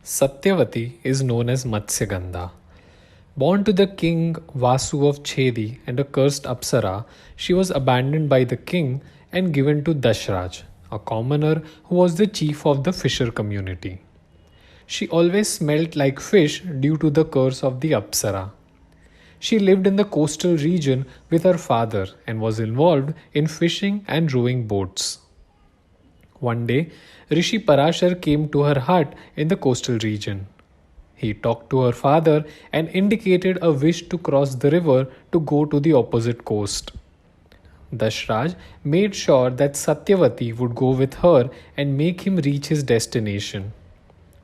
Satyavati is known as Matsyagandha. Born to the King Vasu of Chedi and a cursed Apsara, she was abandoned by the king and given to Dasharaj, a commoner who was the chief of the fisher community. She always smelt like fish due to the curse of the Apsara. She lived in the coastal region with her father and was involved in fishing and rowing boats. One day, Rishi Parashar came to her hut in the coastal region. He talked to her father and indicated a wish to cross the river to go to the opposite coast. Dasharaj made sure that Satyavati would go with her and make him reach his destination.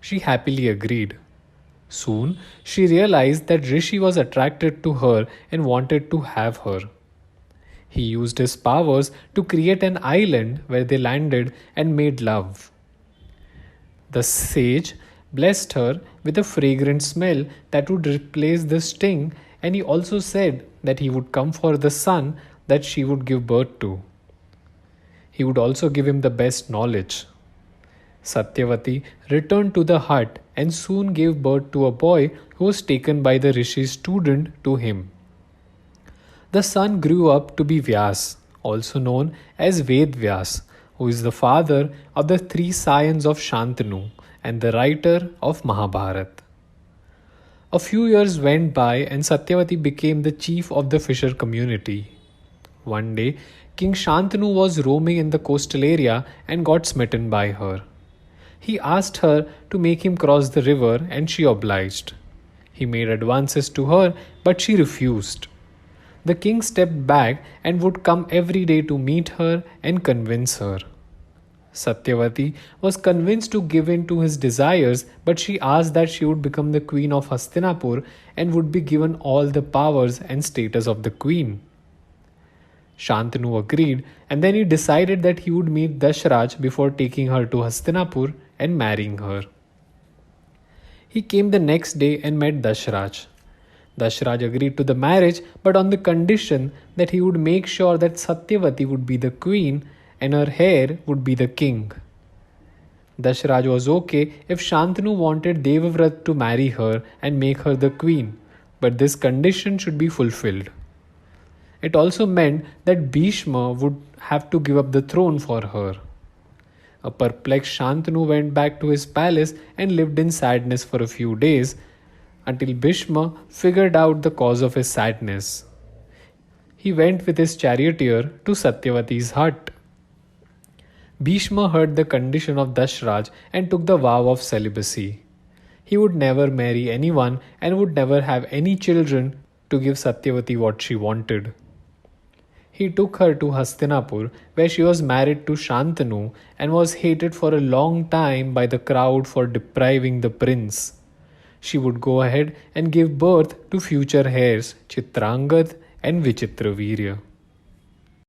She happily agreed. Soon, she realized that Rishi was attracted to her and wanted to have her. He used his powers to create an island where they landed and made love. The sage blessed her with a fragrant smell that would replace the sting, and he also said that he would come for the son that she would give birth to. He would also give him the best knowledge. Satyavati returned to the hut and soon gave birth to a boy who was taken by the Rishi's student to him. The son grew up to be Vyas, also known as Ved Vyas, who is the father of the three scions of Shantanu and the writer of Mahabharata. A few years went by and Satyavati became the chief of the fisher community. One day, King Shantanu was roaming in the coastal area and got smitten by her. He asked her to make him cross the river and she obliged. He made advances to her but she refused. The king stepped back and would come every day to meet her and convince her. Satyavati was convinced to give in to his desires, but she asked that she would become the queen of Hastinapur and would be given all the powers and status of the queen. Shantanu agreed, and then he decided that he would meet Dasharaj before taking her to Hastinapur and marrying her. He came the next day and met Dasharaj. Dasharaj agreed to the marriage, but on the condition that he would make sure that Satyavati would be the queen and her heir would be the king. Dasharaj was okay if Shantanu wanted Devavrat to marry her and make her the queen, but this condition should be fulfilled. It also meant that Bhishma would have to give up the throne for her. A perplexed Shantanu went back to his palace and lived in sadness for a few days, until Bhishma figured out the cause of his sadness. He went with his charioteer to Satyavati's hut. Bhishma heard the condition of Dasharaj and took the vow of celibacy. He would never marry anyone and would never have any children to give Satyavati what she wanted. He took her to Hastinapur, where she was married to Shantanu and was hated for a long time by the crowd for depriving the prince. She would go ahead and give birth to future heirs Chitrangad and Vichitravirya.